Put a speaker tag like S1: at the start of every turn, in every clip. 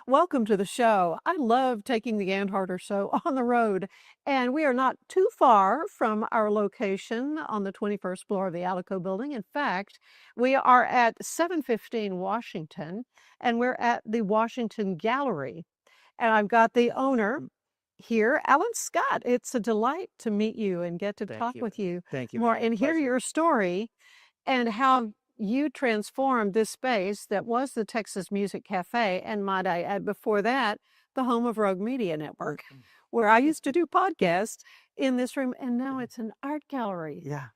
S1: Welcome to the show. I love taking the Ann Harder Show on the road, and we are not too far from our location on the 21st floor of the Alico building. In fact, we are at 715 Washington, and we're at the Washington Gallery. And I've got the owner here, Alan Scott. It's a delight to meet you and get to
S2: Thank
S1: talk
S2: you.
S1: with you
S2: Thank you.
S1: more
S2: It's a
S1: and hear
S2: pleasure.
S1: your story and how you transformed this space that was the Texas Music Cafe, and might I add, before that, the home of Rogue Media Network, where I used to do podcasts in this room, and now it's an art gallery.
S2: Yeah.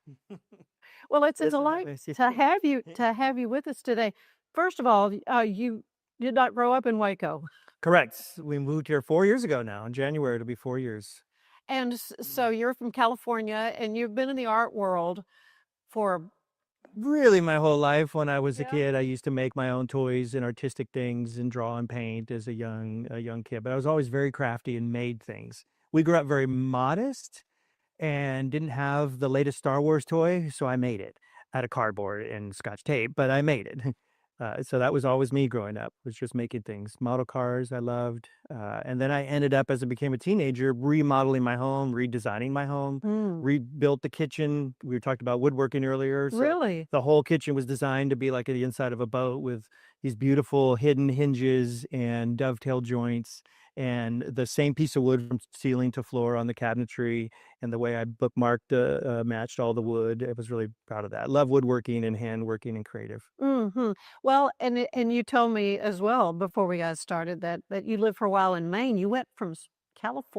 S1: Well, it's a
S2: Isn't that
S1: delight
S2: nice?
S1: to have you with us today. First of all, you did not grow up in Waco,
S2: Correct. We moved here 4 years ago now. In January, it'll be 4 years.
S1: and so you're from California, and you've been in the art world for
S2: Really, my whole life. When I was a
S1: yeah.
S2: kid, I used to make my own toys and artistic things and draw and paint as a young kid. But I was always very crafty and made things. We grew up very modest and didn't have the latest Star Wars toy, so I made it out of cardboard and Scotch tape, but I made it. So that was always me growing up, was just making things. Model cars I loved. And then I ended up, as I became a teenager, remodeling my home, redesigning my home,
S1: Mm,
S2: rebuilt the kitchen. We talked about woodworking earlier. So
S1: really?
S2: the whole kitchen was designed to be like the inside of a boat with these beautiful hidden hinges and dovetail joints and the same piece of wood from ceiling to floor on the cabinetry, and the way I bookmarked matched all the wood. I was really proud of that. I love woodworking and handworking and creative.
S1: Well, and you told me as well before we got started that you lived for a while in Maine. You went from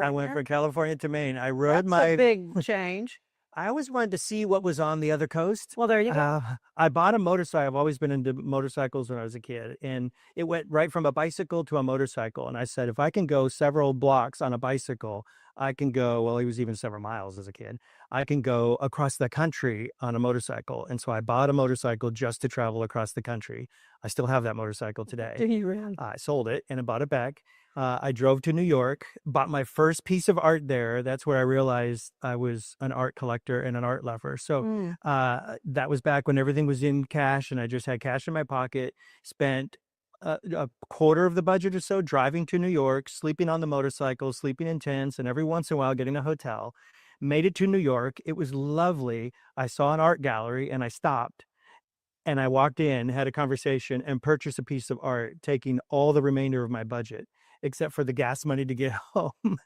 S2: I went
S1: California.
S2: from California to Maine. I rode
S1: That's a
S2: my
S1: big change.
S2: I always wanted to see what was on the other coast.
S1: Well, there you go.
S2: I bought a motorcycle. I've always been into motorcycles when I was a kid, and it went right from a bicycle to a motorcycle. And I said, if I can go several blocks on a bicycle, I can go, well, he was even several miles as a kid. I can go across the country on a motorcycle. And so I bought a motorcycle just to travel across the country. I still have that motorcycle today.
S1: Do you really?
S2: I sold it and I bought it back. I drove to New York, bought my first piece of art there. That's where I realized I was an art collector and an art lover. So
S1: Mm.
S2: that was back when everything was in cash and I just had cash in my pocket. Spent a quarter of the budget or so driving to New York, sleeping on the motorcycle, sleeping in tents, and every once in a while getting a hotel. Made it to New York. It was lovely. I saw an art gallery and I stopped. And I walked in, had a conversation, and purchased a piece of art, taking all the remainder of my budget, except for the gas money to get home.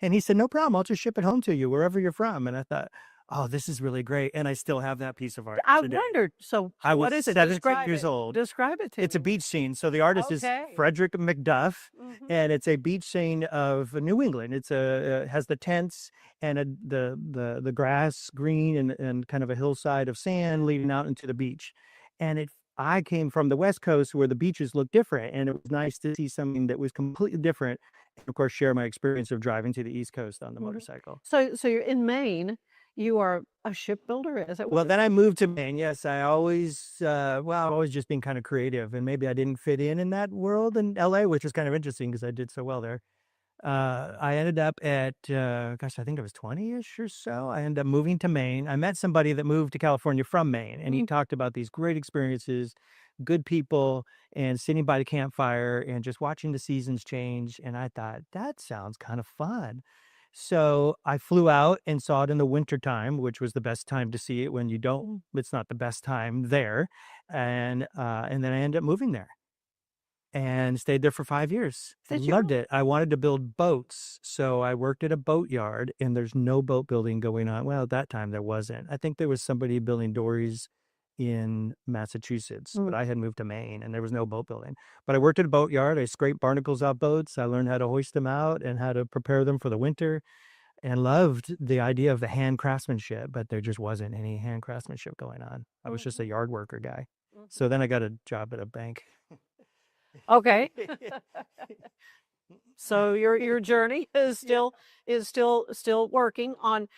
S2: And he said, no problem. I'll just ship it home to you wherever you're from. And I thought, oh, this is really great. And I still have that piece of art
S1: I
S2: today.
S1: wondered. So
S2: I
S1: what
S2: was
S1: is it?
S2: 17
S1: Describe
S2: years
S1: it.
S2: old.
S1: Describe it to
S2: It's a
S1: me.
S2: beach scene. So the artist is
S1: Okay.
S2: Frederick McDuff,
S1: Mhm.
S2: and it's a beach scene of New England. It's has the tents and the grass green and kind of a hillside of sand leading out into the beach. And I came from the West Coast where the beaches look different, and it was nice to see something that was completely different. And of course, share my experience of driving to the East Coast on the
S1: Mhm.
S2: motorcycle.
S1: So you're in Maine. You are a shipbuilder, is that
S2: Well,
S1: what?
S2: then I moved to Maine. Yes, I always, I've always just been kind of creative, and maybe I didn't fit in that world in LA, which is kind of interesting because I did so well there. I ended up at, gosh, I think I was 20-ish or so. I ended up moving to Maine. I met somebody that moved to California from Maine, and he
S1: Mm.
S2: talked about these great experiences, good people, and sitting by the campfire and just watching the seasons change. And I thought, that sounds kind of fun. So I flew out and saw it in the wintertime, which was the best time to see it when you don't,
S1: Mm.
S2: it's not the best time there. And then I ended up moving there and stayed there for 5 years.
S1: Did you
S2: Loved
S1: really?
S2: it. I wanted to build boats, so I worked at a boatyard, and there's no boat building going on. Well, at that time there wasn't. I think there was somebody building dories in Massachusetts, but
S1: Mm.
S2: I had moved to Maine and there was no boat building. But I worked at a boatyard. I scraped barnacles off boats. I learned how to hoist them out and how to prepare them for the winter, and loved the idea of the hand craftsmanship, but there just wasn't any hand craftsmanship going on. I was just
S1: Mhm.
S2: a yard worker guy.
S1: Mhm.
S2: So then I got a job at a bank.
S1: Okay. So your journey is
S2: Yeah.
S1: still working on.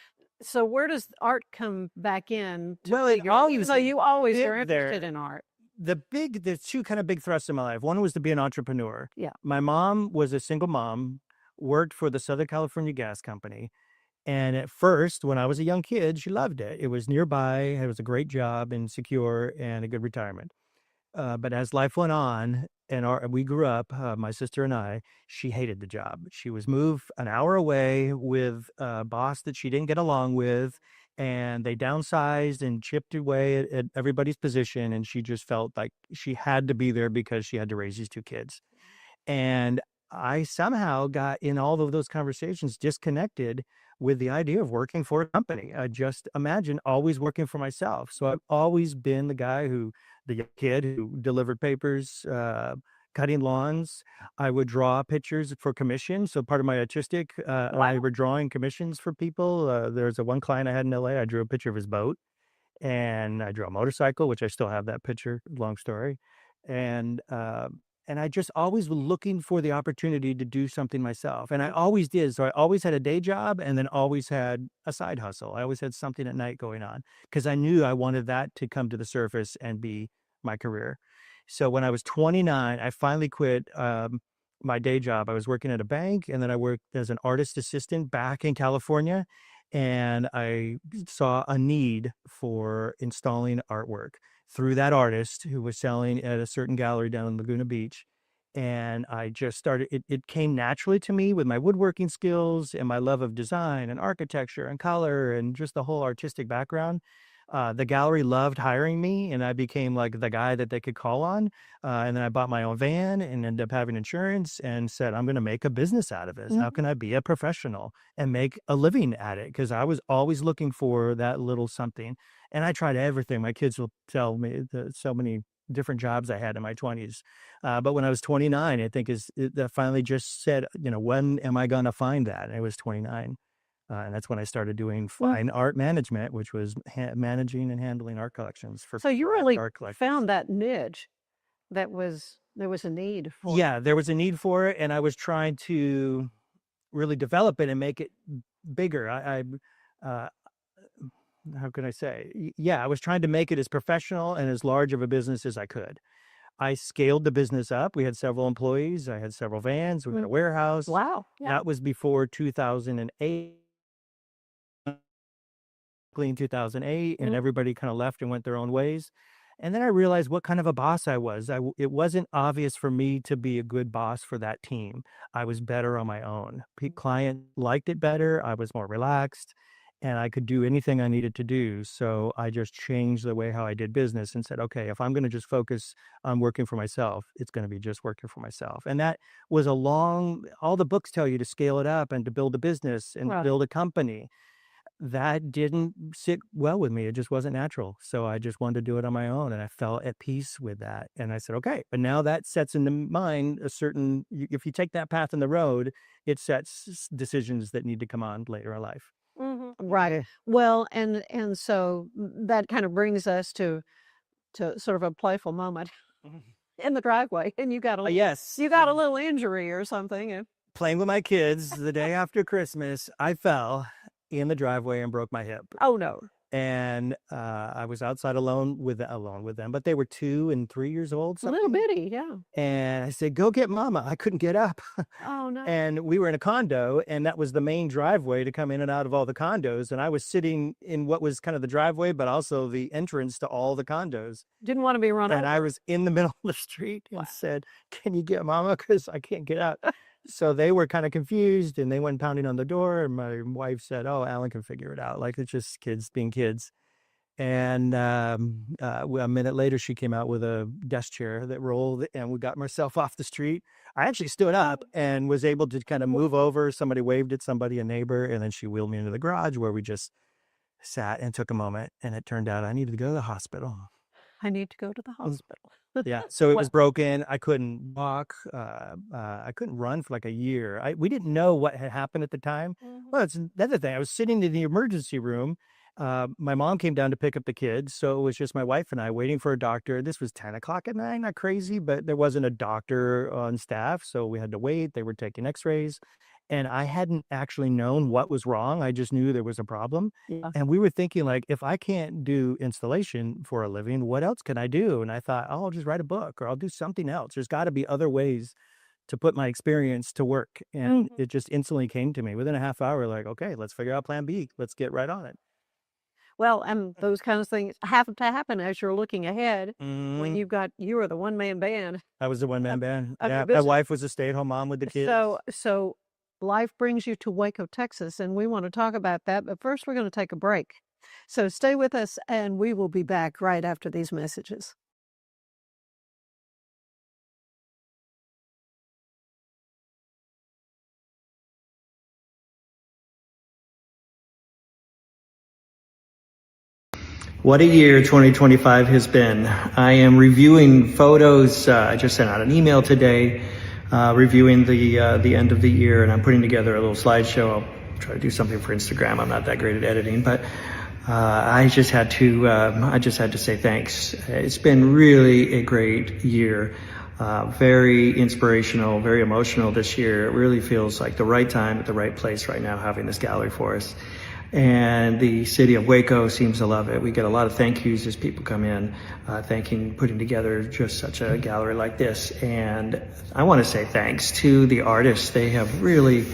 S1: So where does art come back in to
S2: Well, it
S1: figure? Even
S2: always
S1: though you always are
S2: been
S1: interested
S2: there.
S1: in art.
S2: There's two kind of big thrusts in my life. One was to be an entrepreneur.
S1: Yeah.
S2: My mom was a single mom, worked for the Southern California Gas Company. And at first, when I was a young kid, she loved it. It was nearby, it was a great job and secure and a good retirement. But as life went on and we grew up, my sister and I, she hated the job. She was moved an hour away with a boss that she didn't get along with, and they downsized and chipped away at everybody's position. And she just felt like she had to be there because she had to raise these two kids. And I somehow got in all of those conversations disconnected with the idea of working for a company. I just imagine always working for myself. So I've always been the young kid who delivered papers, cutting lawns. I would draw pictures for commission. So part of my artistic, I
S1: Wow.
S2: were drawing commissions for people. There's a one client I had in LA. I drew a picture of his boat and I drew a motorcycle, which I still have that picture, long story. And, and I just always was looking for the opportunity to do something myself. And I always did. So I always had a day job and then always had a side hustle. I always had something at night going on because I knew I wanted that to come to the surface and be my career. So when I was 29, I finally quit my day job. I was working at a bank and then I worked as an artist assistant back in California, and I saw a need for installing artwork through that artist who was selling at a certain gallery down in Laguna Beach. And I just started, it came naturally to me with my woodworking skills and my love of design and architecture and color and just the whole artistic background. The gallery loved hiring me, and I became like the guy that they could call on. And then I bought my own van and ended up having insurance and said, I'm going to make a business out of this. How
S1: Mhm.
S2: can I be a professional and make a living at it? Because I was always looking for that little something. And I tried everything. My kids will tell me so many different jobs I had in my 20s. But when I was 29, I think that finally just said, when am I going to find that? And it was 29. And that's when I started doing
S1: Mm.
S2: fine art management, which was managing and handling art collections for
S1: So you
S2: private
S1: really
S2: art collectors.
S1: found that niche that was there was a need for.
S2: Yeah, there was a need for it, and I was trying to really develop it and make it bigger. Uh, how can I say? Yeah, I was trying to make it as professional and as large of a business as I could. I scaled the business up. We had several employees. I had several vans. We had
S1: Mm.
S2: a warehouse.
S1: Wow. Yeah.
S2: That was before 2008. In 2008, and
S1: Mm.
S2: everybody kind of left and went their own ways. And then I realized what kind of a boss I was. It wasn't obvious for me to be a good boss for that team. I was better on my own. Client liked it better. I was more relaxed and I could do anything I needed to do. So I just changed the way how I did business and said, okay, if I'm going to just focus on working for myself, it's going to be just working for myself. And that was all the books tell you to scale it up and to build a business and
S1: Right.
S2: build a company. That didn't sit well with me. It just wasn't natural. So I just wanted to do it on my own, and I felt at peace with that. And I said, okay, but now that sets in the mind if you take that path in the road, it sets decisions that need to come on later in life.
S1: Mhm. Right. Well, and so that kind of brings us to sort of a playful moment
S2: Mhm.
S1: in the driveway, and
S2: Yes.
S1: you got a little injury or something, and
S2: Playing with my kids the day after Christmas, I fell in the driveway and broke my hip.
S1: oh no,
S2: And I was outside alone with them, but they were 2 and 3 years old,
S1: little
S2: something.
S1: bitty, yeah.
S2: And I said, "Go get mama." I couldn't get up.
S1: Oh no.
S2: And we were in a condo, and that was the main driveway to come in and out of all the condos, and I was sitting in what was kind of the driveway, but also the entrance to all the condos,
S1: Didn't want to be run
S2: and I
S1: over.
S2: was in the middle of the street
S1: Wow.
S2: and said, "Can you get mama? Because I can't get out." So they were kinda confused, and they went pounding on the door, and my wife said, "Oh, Alan can figure it out." Like, it's just kids being kids. And, a minute later, she came out with a desk chair that rolled, and we got myself off the street. I actually stood up and was able to kinda move over. Somebody waved at somebody, a neighbor, and then she wheeled me into the garage where we just sat and took a moment, and it turned out I needed to go to the hospital.
S1: I need to go to the
S2: Mm.
S1: hospital.
S2: Yeah, so it was
S1: Well,
S2: broken. I couldn't walk. I couldn't run for like a year. We didn't know what had happened at the time.
S1: mhm.
S2: Well, it's another thing. I was sitting in the emergency room. My mom came down to pick up the kids, so it was just my wife and I waiting for a doctor. This was 10 o'clock at night. Not crazy, but there wasn't a doctor on staff, so we had to wait. They were taking X-rays, and I hadn't actually known what was wrong. I just knew there was a problem.
S1: Yeah.
S2: And we were thinking like, if I can't do installation for a living, what else can I do? And I thought, oh, I'll just write a book or I'll do something else. There's got to be other ways to put my experience to work. And
S1: Mhm.
S2: it just instantly came to me within a half hour, like, okay, let's figure out plan B. Let's get right on it.
S1: Well, and those kind of things have to happen as you're looking ahead when
S2: Mhm.
S1: you are the one-man band
S2: I was a one-man
S1: of
S2: band.
S1: of your
S2: Yeah, my
S1: business.
S2: wife was a stay-at-home mom with the
S1: So
S2: kids.
S1: so life brings you to Waco, Texas, and we wanna talk about that, but first we're gonna take a break. So stay with us, and we will be back right after these messages.
S2: What a year 2025 has been. I am reviewing photos. I just sent out an email today reviewing the end of the year, and I'm putting together a little slideshow. I'll try to do something for Instagram. I'm not that great at editing, but I just had to say thanks. It's been really a great year. Very inspirational, very emotional this year. It really feels like the right time at the right place right now having this gallery for us. And the city of Waco seems to love it. We get a lot of thank yous as people come in, putting together just such a gallery like this. And I want to say thanks to the artists. They have really,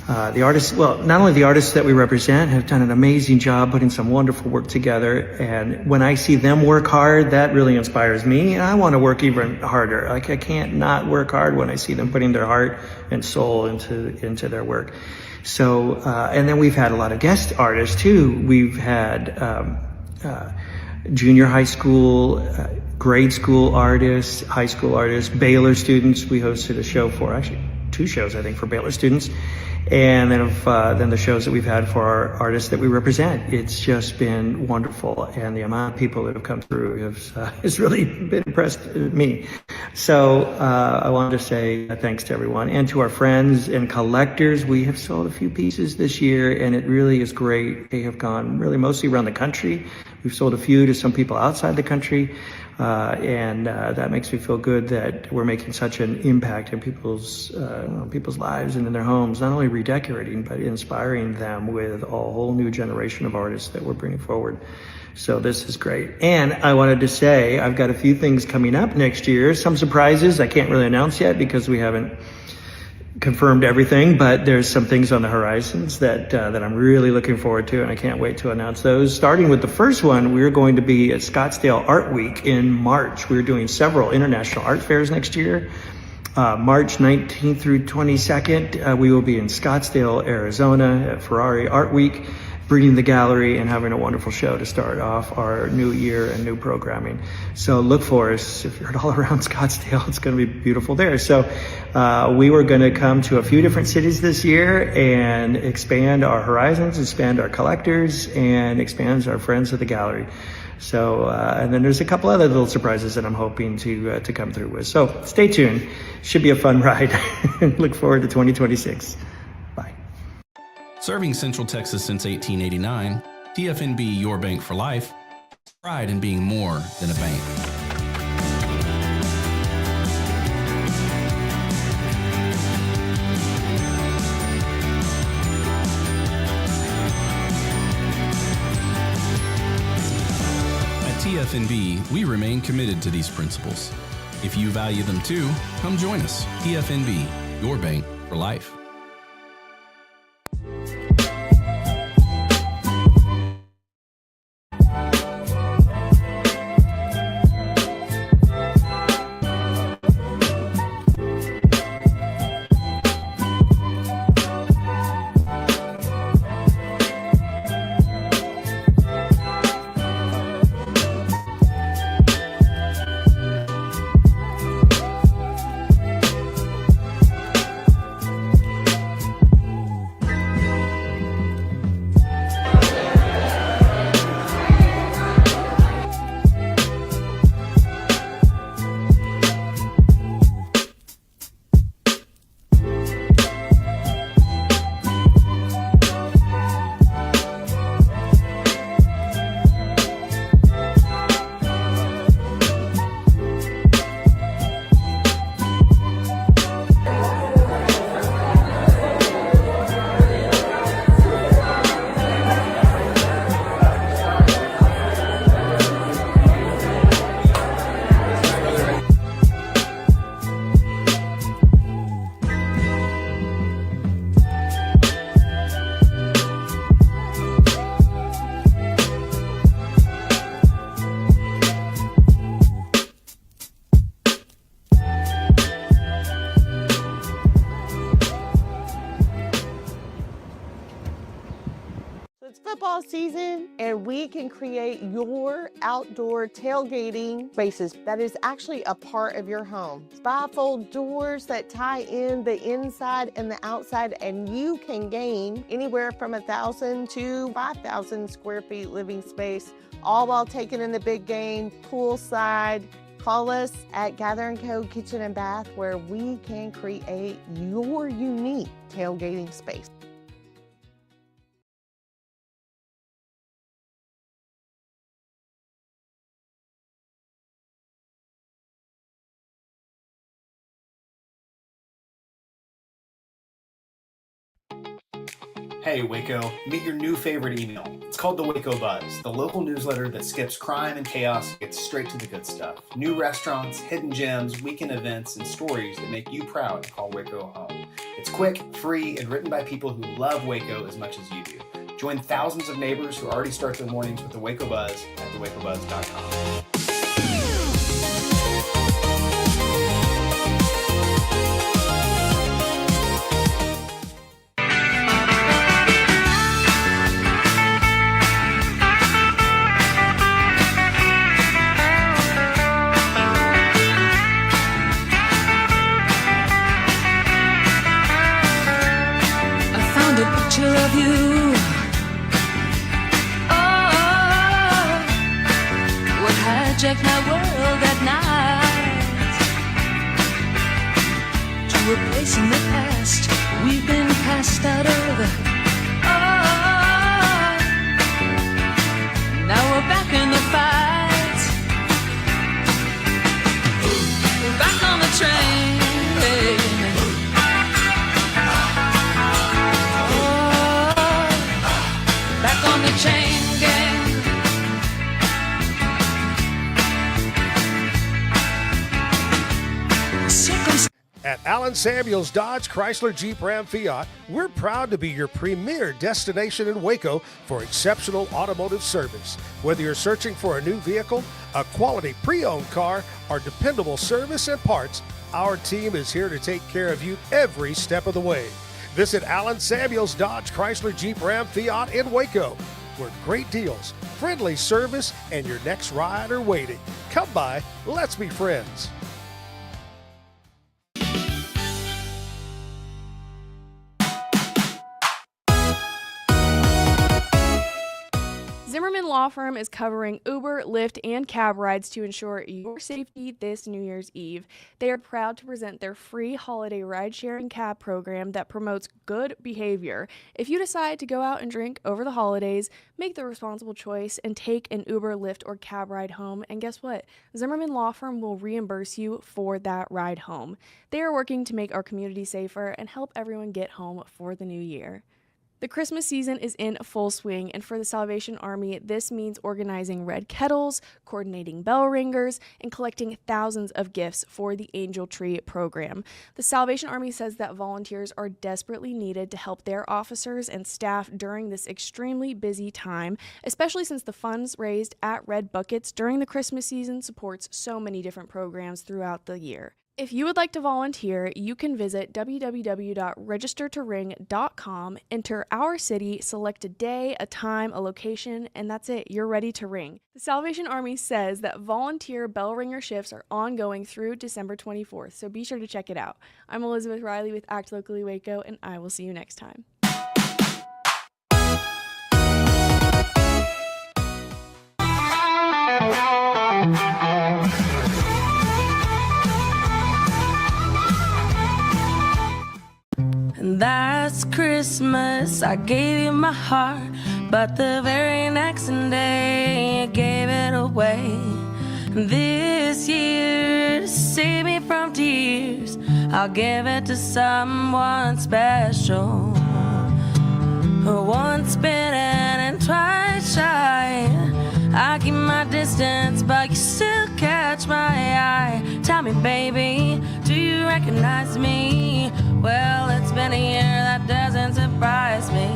S2: not only the artists that we represent have done an amazing job putting some wonderful work together. And when I see them work hard, that really inspires me. And I want to work even harder. Like, I can't not work hard when I see them putting their heart and soul into their work. So, and then we've had a lot of guest artists too. We've had junior high school, grade school artists, high school artists, Baylor students. We hosted a show for, actually 2 shows, I think, for Baylor students. And then the shows that we've had for our artists that we represent. It's just been wonderful. And the amount of people that have come through has really been impressed with me. So I wanted to say thanks to everyone and to our friends and collectors. We have sold a few pieces this year, and it really is great. They have gone really mostly around the country. We've sold a few to some people outside the country. And that makes me feel good that we're making such an impact in people's lives and in their homes, not only redecorating, but inspiring them with a whole new generation of artists that we're bringing forward. So this is great. And I wanted to say, I've got a few things coming up next year, some surprises I can't really announce yet because we haven't confirmed everything, but there's some things on the horizons that I'm really looking forward to, and I can't wait to announce those. Starting with the first one, we're going to be at Scottsdale Art Week in March. We're doing several international art fairs next year. March 19th through 22nd, we will be in Scottsdale, Arizona at Ferrari Art Week, bringing the gallery and having a wonderful show to start off our new year and new programming. So look for us. If you're all around Scottsdale, it's going to be beautiful there. So we were going to come to a few different cities this year and expand our horizons, expand our collectors, and expand our friends at the gallery. So, and then there's a couple other little surprises that I'm hoping to come through with. So stay tuned. Should be a fun ride. Look forward to 2026. Bye.
S3: Serving Central Texas since 1889, TFNB Your Bank for Life, pride in being more than a bank. At TFNB, we remain committed to these principles. If you value them too, come join us. TFNB, Your Bank for Life.
S4: football season, and we can create your outdoor tailgating spaces that is actually a part of your home. Bifold doors that tie in the inside and the outside, and you can gain anywhere from 1,000 to 5,000 square feet living space, all while taking in the big game, poolside. Call us at Gather & Co. Kitchen and Bath, where we can create your unique tailgating space.
S5: Hey Waco, meet your new favorite email. It's called the Waco Buzz, the local newsletter that skips crime and chaos and gets straight to the good stuff. New restaurants, hidden gems, weekend events, and stories that make you proud to call Waco home. It's quick, free, and written by people who love Waco as much as you do. Join thousands of neighbors who already start their mornings with the Waco Buzz at thewacobuzz.com.
S6: Of you, oh, what hijacked my world at night, to a place in the past we've been passed out of. Oh, now we're back in the fight, we're back on the train. Chain gang.
S7: At Allen Samuels Dodge Chrysler Jeep Ram Fiat, we're proud to be your premier destination in Waco for exceptional automotive service. Whether you're searching for a new vehicle, a quality pre-owned car, or dependable service and parts, our team is here to take care of you every step of the way. Visit Allen Samuels Dodge Chrysler Jeep Ram Fiat in Waco, where great deals, friendly service, and your next ride are waiting. Come by, let's be friends.
S8: Zimmerman Law Firm is covering Uber, Lyft, and cab rides to ensure your safety this New Year's Eve. They are proud to present their free holiday ride-sharing cab program that promotes good behavior. If you decide to go out and drink over the holidays, make the responsible choice and take an Uber, Lyft, or cab ride home. And guess what? Zimmerman Law Firm will reimburse you for that ride home. They are working to make our community safer and help everyone get home for the new year. The Christmas season is in full swing, and for the Salvation Army, this means organizing red kettles, coordinating bell ringers, and collecting thousands of gifts for the Angel Tree program. The Salvation Army says that volunteers are desperately needed to help their officers and staff during this extremely busy time, especially since the funds raised at Red Buckets during the Christmas season supports so many different programs throughout the year. If you would like to volunteer, you can visit www.registertoring.com, enter our city, select a day, a time, a location, and that's it. You're ready to ring. The Salvation Army says that volunteer bell ringer shifts are ongoing through December 24th, so be sure to check it out. I'm Elizabeth Riley with Act Locally Waco, and I will see you next time.
S6: Last Christmas I gave you my heart, but the very next day you gave it away. This year, to save me from tears, I'll give it to someone special. Once bitten and twice shy, I keep my distance, but you still catch my eye. Tell me, baby, do you recognize me? Well, it's been a year, that doesn't surprise me.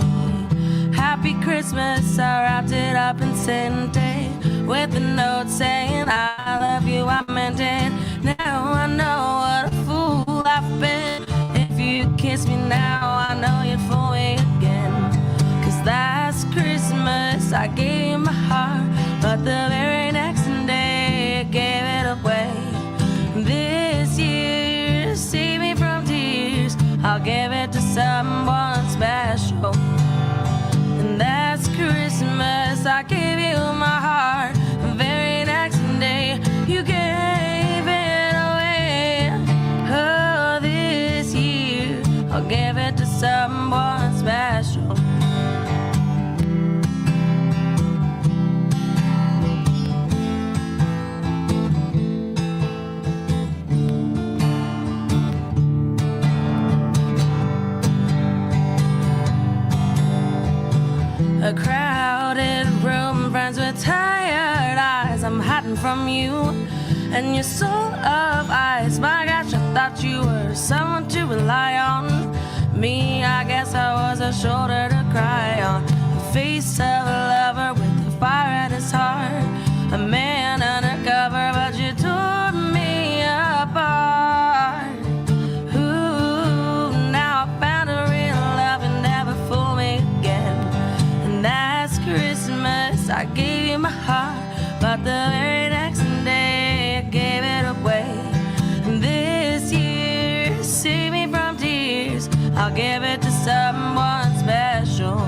S6: Happy Christmas, I wrapped it up and sent it with a note saying I love you, I meant it. Now I know what a fool I've been. If you kiss me now, I know you'd fool me again. 'Cause last Christmas A crowded room, friends with tired eyes. I'm hiding from you and your soul of ice. My gosh, I thought you were someone to rely on. Me, I guess I was a shoulder to cry on. The face of a lover with a fire in his heart. A man undercover, but you tore me apart. Ooh, now I found a real love and never fool me again. And last Christmas I gave you my heart, but the very next day I gave it away. And this year, save me from tears, I'll give it to someone special.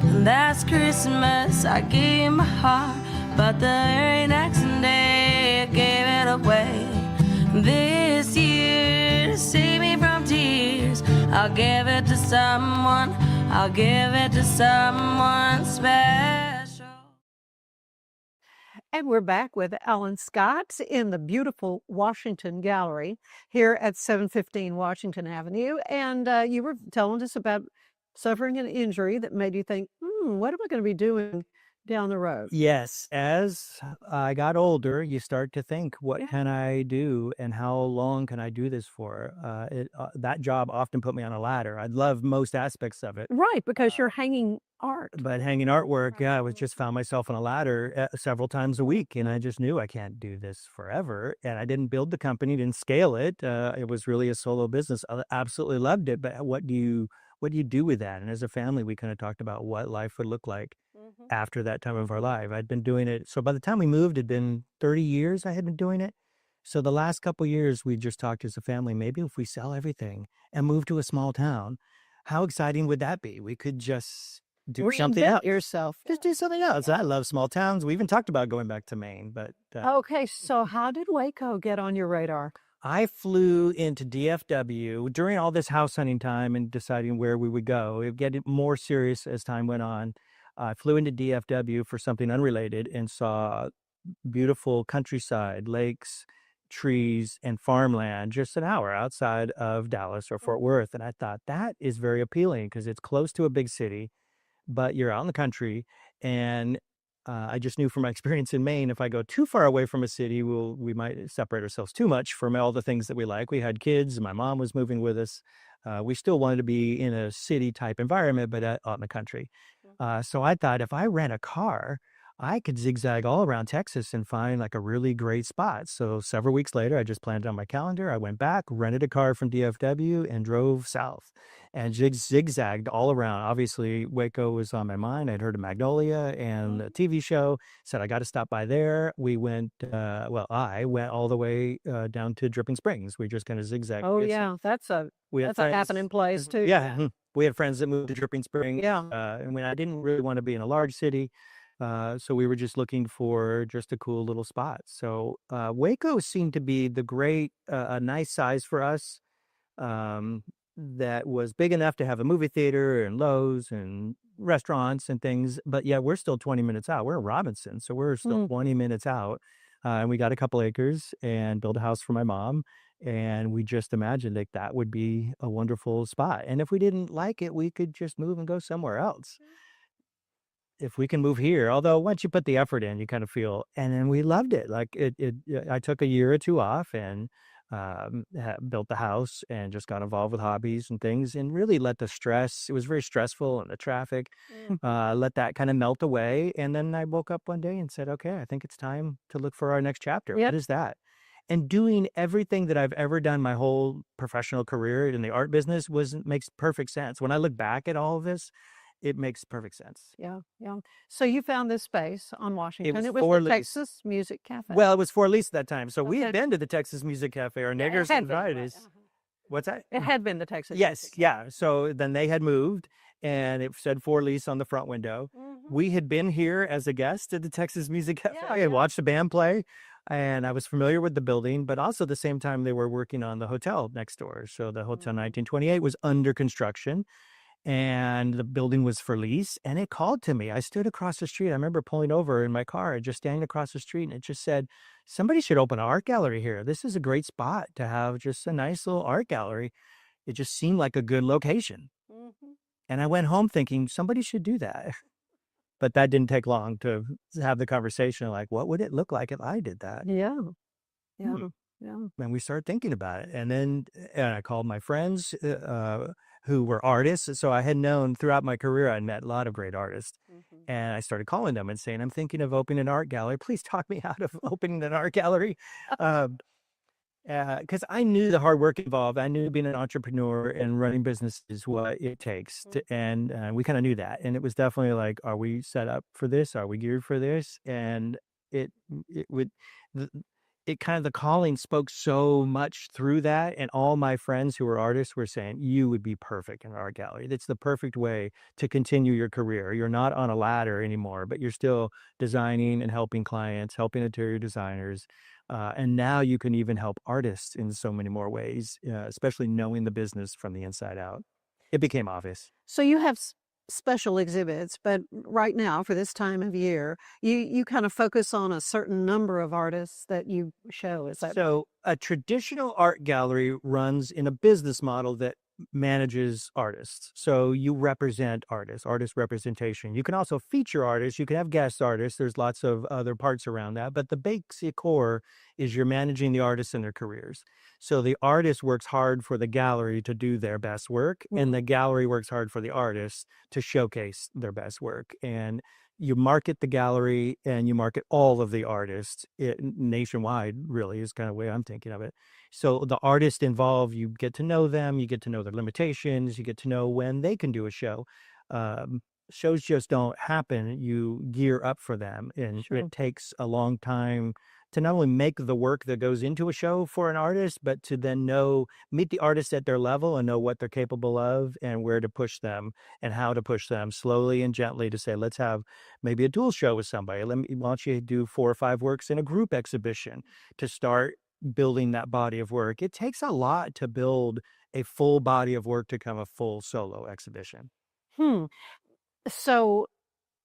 S6: And last Christmas I gave you my heart, but the very next day I gave it away. This year, to save me from tears, I'll give it to someone, I'll give it to someone special.
S1: And we're back with Alan Scott in the beautiful Washington Gallery here at 715 Washington Avenue. And you were telling us about suffering an injury that made you think, what am I going to be doing down the road?
S2: Yes, as I got older, you start to think, what
S1: Yeah.
S2: can I do and how long can I do this for? That job often put me on a ladder. I love most aspects of it,
S1: Right, because you're hanging art.
S2: but hanging artwork, yeah, I was just found myself on a ladder several times a week, and I just knew I can't do this forever. And I didn't build the company, didn't scale it. It was really a solo business. I absolutely loved it, but what do you do with that? And as a family, we kind of talked about what life would look like after that time of our life. I'd been doing it. So by the time we moved, it'd been 30 years I had been doing it. So the last couple of years, we just talked as a family, maybe if we sell everything and move to a small town, how exciting would that be? We could just do something
S1: Reinvent
S2: else.
S1: yourself.
S2: Just do something else. I love small towns. We even talked about going back to Maine, but
S1: Okay, so how did Waco get on your radar?
S2: I flew into DFW during all this house hunting time and deciding where we would go. It would get more serious as time went on. I flew into DFW for something unrelated and saw beautiful countryside, lakes, trees, and farmland just an hour outside of Dallas or Fort Worth. And I thought that is very appealing because it's close to a big city, but you're out in the country. And I just knew from my experience in Maine, if I go too far away from a city, we might separate ourselves too much from all the things that we like. We had kids. My mom was moving with us. We still wanted to be in a city type environment, but out in the country. So I thought if I rent a car, I could zigzag all around Texas and find like a really great spot. So several weeks later, I just planned it on my calendar. I went back, rented a car from DFW and drove south and zigzagged all around. Obviously, Waco was on my mind. I'd heard of Magnolia and the TV show, said I got to stop by there. We went, I went all the way down to Dripping Springs. We just kind of zigzagged.
S1: Oh, yeah, that's a happening place too.
S2: Yeah, we had friends that moved to Dripping Springs.
S1: Yeah.
S2: And when I didn't really want to be in a large city, so we were just looking for just a cool little spot. So Waco seemed to be a nice size for us. That was big enough to have a movie theater and Lowe's and restaurants and things. But yeah, we're still 20 minutes out. We're in Robinson, so we're still 20 minutes out. And we got a couple acres and built a house for my mom. And we just imagined that would be a wonderful spot. And if we didn't like it, we could just move and go somewhere else. If we can move here, although once you put the effort in, you kind of feel, and then we loved it. Like I took a year or two off and built the house and just got involved with hobbies and things and really let the stress, it was very stressful and the traffic, let that kind of melt away. And then I woke up one day and said, okay, I think it's time to look for our next chapter.
S1: Yep.
S2: What is that? And doing everything that I've ever done my whole professional career in the art business makes perfect sense. When I look back at all of this, it makes perfect sense.
S1: Yeah. So you found this space on Washington.
S2: was
S1: It was
S2: for
S1: the
S2: lease.
S1: Texas Music Cafe.
S2: Well, it was for lease at that time. So we
S1: Okay.
S2: had been to the Texas Music Cafe or
S1: Yeah, it
S2: Niggers
S1: had
S2: and
S1: been, right,
S2: Varieties. What's that?
S1: It had been the Texas
S2: Yes,
S1: Music
S2: yeah. So then they had moved and it said for lease on the front window. We had been here as a guest at the Texas Music Cafe.
S1: Yeah,
S2: I had watched the band play and I was familiar with the building, but also at the same time they were working on the hotel next door. So the Hotel 1928 was under construction and the building was for lease, and it called to me. I stood across the street. I remember pulling over in my car and just standing across the street, and it just said, somebody should open an art gallery here. This is a great spot to have just a nice little art gallery. It just seemed like a good location. And I went home thinking somebody should do that. But that didn't take long to have the conversation like, what would it look like if I did that?
S1: Yeah. Yeah.
S2: Hmm.
S1: Yeah.
S2: And we started thinking about it. And I called my friends who were artists. So I had known throughout my career, I'd met a lot of great artists. And I started calling them and saying, I'm thinking of opening an art gallery. Please talk me out of opening an art gallery. Because I knew the hard work involved. I knew being an entrepreneur and running business is what it takes. And we kind of knew that. And it was definitely like, are we set up for this? Are we geared for this? And it would, it kind of, the calling spoke so much through that. And all my friends who were artists were saying, you would be perfect in an art gallery. That's the perfect way to continue your career. You're not on a ladder anymore, but you're still designing and helping clients, helping interior designers. And now you can even help artists in so many more ways, especially knowing the business from the inside out. It became obvious.
S1: So you have special exhibits, but right now for this time of year, you kind of focus on a certain number of artists that you show. Is that
S2: So a traditional art gallery runs in a business model that manages artists. So you represent artists, artist representation. You can also feature artists. You can have guest artists. There's lots of other parts around that. But the basic core is you're managing the artists and their careers. So the artist works hard for the gallery to do their best work, and the gallery works hard for the artists to showcase their best work. And you market the gallery and you market all of the artists nationwide, really, is kind of the way I'm thinking of it. So the artist involved, you get to know them, you get to know their limitations, you get to know when they can do a show. Shows just don't happen. You gear up for them, and it takes a long time to not only make the work that goes into a show for an artist, but to then meet the artist at their level and know what they're capable of and where to push them and how to push them slowly and gently to say, let's have maybe a dual show with somebody. Why don't you do 4 or 5 works in a group exhibition to start building that body of work. It takes a lot to build a full body of work to become a full solo exhibition.
S1: So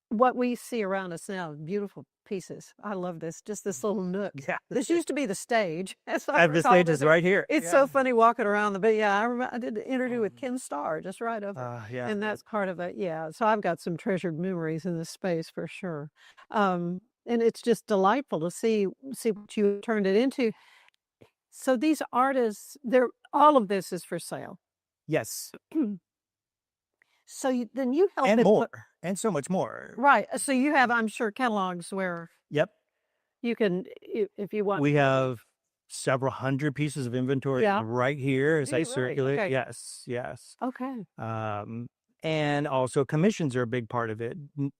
S1: what we see around us now, beautiful pieces. I love this, just this little nook.
S2: Yeah.
S1: This used to be the stage. As I
S2: The
S1: recall,
S2: stage is right here.
S1: It's so funny walking around but yeah, I remember I did an interview with Ken Starr just right over,
S2: Yeah.
S1: and that's part of it. Yeah, so I've got some treasured memories in this space for sure. And it's just delightful to see what you turned it into. So these artists, all of this is for sale.
S2: Yes.
S1: So then you help
S2: And
S1: it
S2: more. And so much more.
S1: right. So you have, I'm sure, catalogs where
S2: Yep.
S1: you can, if you want.
S2: We have several hundred pieces of inventory
S1: Yeah.
S2: right here as
S1: Do
S2: I
S1: you really?
S2: circulate.
S1: Okay.
S2: Yes.
S1: Okay.
S2: And also commissions are a big part of it.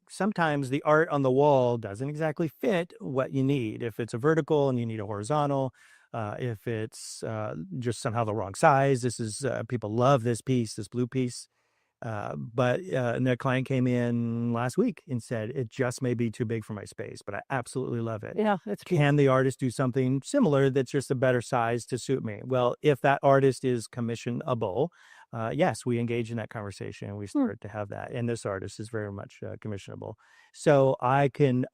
S2: Sometimes the art on the wall doesn't exactly fit what you need. If it's a vertical and you need a horizontal, if it's just somehow the wrong size, this is, people love this piece, this blue piece. But a client came in last week and said, it just may be too big for my space, but I absolutely love it.
S1: Yeah, it's beautiful.
S2: Can the artist do something similar that's just a better size to suit me? Well, if that artist is commissionable, yes, we engage in that conversation and we start to have that. And this artist is very much commissionable. So I can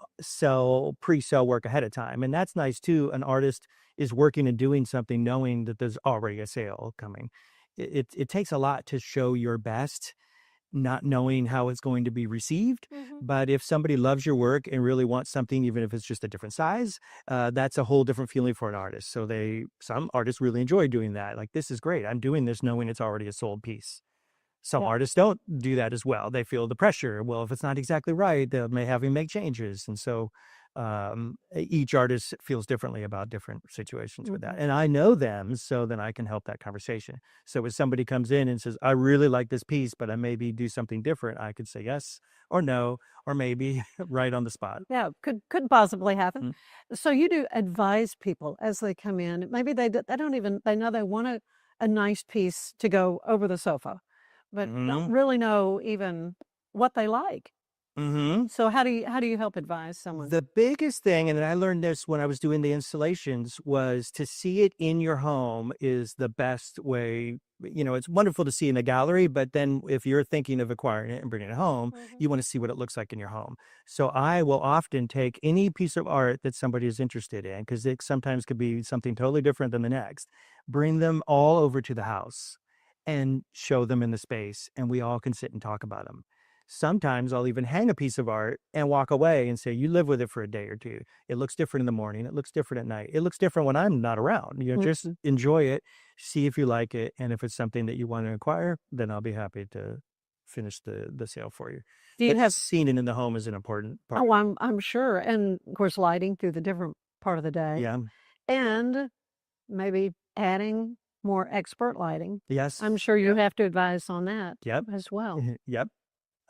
S2: pre-sell work ahead of time. And that's nice too. An artist is working and doing something knowing that there's already a sale coming. It takes a lot to show your best, not knowing how it's going to be received. But if somebody loves your work and really wants something, even if it's just a different size, that's a whole different feeling for an artist. So some artists really enjoy doing that. Like, this is great. I'm doing this knowing it's already a sold piece. Some artists don't do that as well. They feel the pressure. Well, if it's not exactly right, they may have him make changes. And so each artist feels differently about different situations with that. And I know them, so then I can help that conversation. So if somebody comes in and says, I really like this piece, but I maybe do something different, I could say yes or no, or maybe right on the spot.
S1: Yeah, could possibly happen. So you do advise people as they come in. Maybe they know they want a nice piece to go over the sofa, but don't really know even what they like. So how do you help advise someone?
S2: The biggest thing, and I learned this when I was doing the installations, was to see it in your home is the best way. It's wonderful to see in a gallery, but then if you're thinking of acquiring it and bringing it home, you want to see what it looks like in your home. So I will often take any piece of art that somebody is interested in, because it sometimes could be something totally different than the next, bring them all over to the house and show them in the space, and we all can sit and talk about them. Sometimes I'll even hang a piece of art and walk away and say, you live with it for a day or two. It looks different in the morning. It looks different at night. It looks different when I'm not around. Just enjoy it, see if you like it. And if it's something that you want to acquire, then I'll be happy to finish the sale for you.
S1: Do you have
S2: Seeing it in the home is an important part.
S1: Oh, I'm sure. And of course, lighting through the different part of the day.
S2: Yeah.
S1: And maybe adding more expert lighting.
S2: Yes.
S1: I'm sure you have to advise on that
S2: Yep.
S1: as well.
S2: Yep.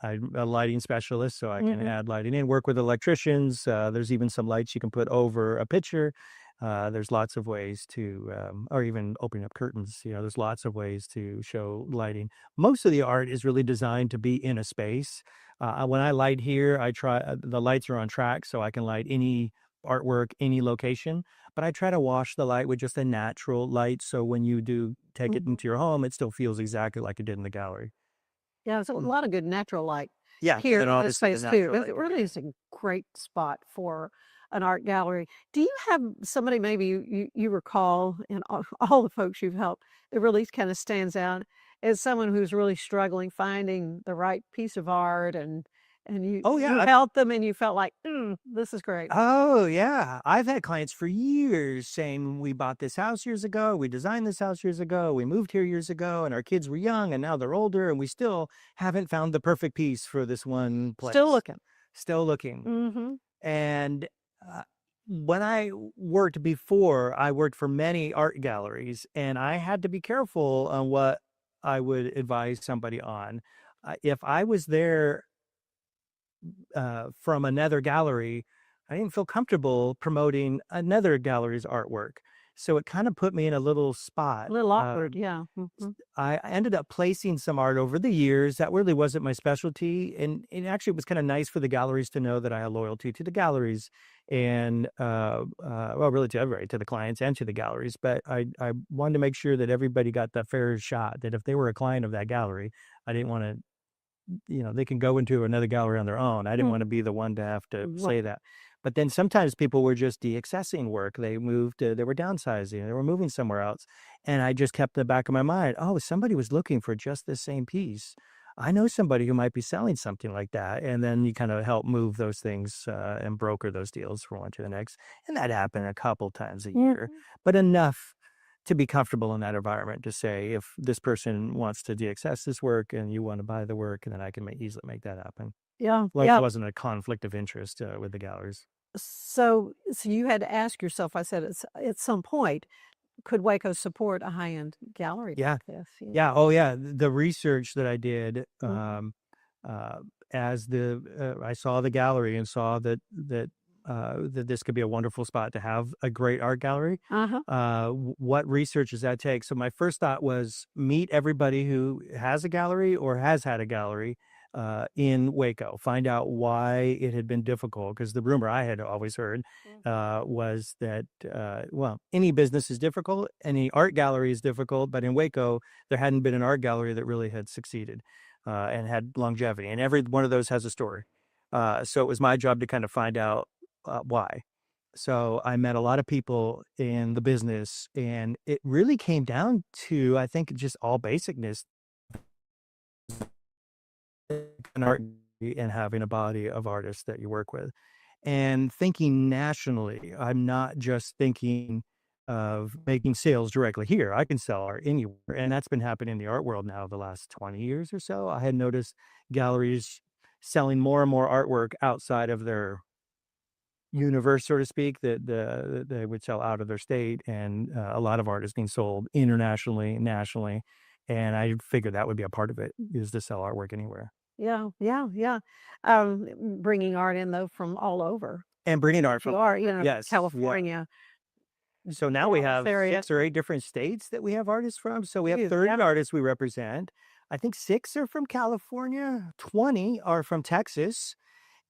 S2: I'm a lighting specialist, so I can
S1: Mhm.
S2: add lighting in, work with electricians. There's even some lights you can put over a picture. There's lots of ways to, or even opening up curtains. There's lots of ways to show lighting. Most of the art is really designed to be in a space. When I light here, I try, the lights are on track, so I can light any artwork, any location, but I try to wash the light with just a natural light. So when you do take it
S1: Mhm.
S2: into your home, it still feels exactly like it did in the gallery.
S1: Yeah, there's a lot of good natural light
S2: Yeah.
S1: here
S2: And
S1: in this
S2: obviously the
S1: space too.
S2: natural light
S1: It
S2: here,
S1: really
S2: yeah.
S1: is a great spot for an art gallery. Do you have somebody maybe you recall in all the folks you've helped that really kind of stands out as someone who's really struggling finding the right piece of art and you
S2: Oh,
S1: you
S2: yeah.
S1: helped them and you felt like, this is great.
S2: Oh, yeah. I've had clients for years saying, we bought this house years ago. We designed this house years ago. We moved here years ago, and our kids were young, and now they're older, and we still haven't found the perfect piece for this one
S1: Still
S2: place.
S1: looking.
S2: Still looking.
S1: Mm-hmm.
S2: And uh, when I worked before, I worked for many art galleries, and I had to be careful on what I would advise somebody on. If I was there from another gallery, I didn't feel comfortable promoting another gallery's artwork. So it kind of put me in a little spot.
S1: A little awkward, yeah. Mhm.
S2: I ended up placing some art over the years. That really wasn't my specialty. And it actually was kind of nice for the galleries to know that I had loyalty to the galleries and, well, really to everybody, to the clients and to the galleries. But I wanted to make sure that everybody got the fair shot, that if they were a client of that gallery, I didn't want to, they can go into another gallery on their own. I didn't want to be the one to have to say that. But then sometimes people were just de-accessing work. They moved, they were downsizing, they were moving somewhere else. And I just kept in the back of my mind, oh, somebody was looking for just the same piece. I know somebody who might be selling something like that. And then you kind of help move those things and broker those deals from one to the next. And that happened a couple times a year, but enough to be comfortable in that environment to say, if this person wants to de-access this work and you want to buy the work, and then I can easily make that happen.
S1: Yeah,
S2: Like
S1: yeah.
S2: it wasn't a conflict of interest with the galleries.
S1: So you had to ask yourself, I said, at some point, could Waco support a high-end gallery
S2: Yeah.
S1: like this?
S2: Yeah. Oh, yeah. The research that I did,
S1: Mhm.
S2: as I saw the gallery and saw that this could be a wonderful spot to have a great art gallery.
S1: Uh-huh.
S2: What research does that take? So my first thought was meet everybody who has a gallery or has had a gallery in Waco. Find out why it had been difficult, because the rumor I had always heard was that well, any business is difficult, any art gallery is difficult, but in Waco there hadn't been an art gallery that really had succeeded and had longevity, and every one of those has a story. So it was my job to kind of find out why. So I met a lot of people in the business, and it really came down to, I think, just all basicness, an art and having a body of artists that you work with. And thinking nationally, I'm not just thinking of making sales directly here. I can sell art anywhere. And that's been happening in the art world now the last 20 years or so. I had noticed galleries selling more and more artwork outside of their universe, so to speak, that they would sell out of their state, and a lot of art is being sold internationally, nationally, and I figured that would be a part of it, is to sell artwork anywhere.
S1: Yeah, yeah, yeah. Bringing art in though from all over.
S2: And bringing art
S1: You
S2: from,
S1: are,
S2: yes, yeah.
S1: California,
S2: So now we
S1: Dallas
S2: have
S1: area.
S2: 6 or 8 different states that we have artists from. So we have
S1: Geez,
S2: 30
S1: yeah.
S2: artists we represent. I think 6 are from California, 20 are from Texas,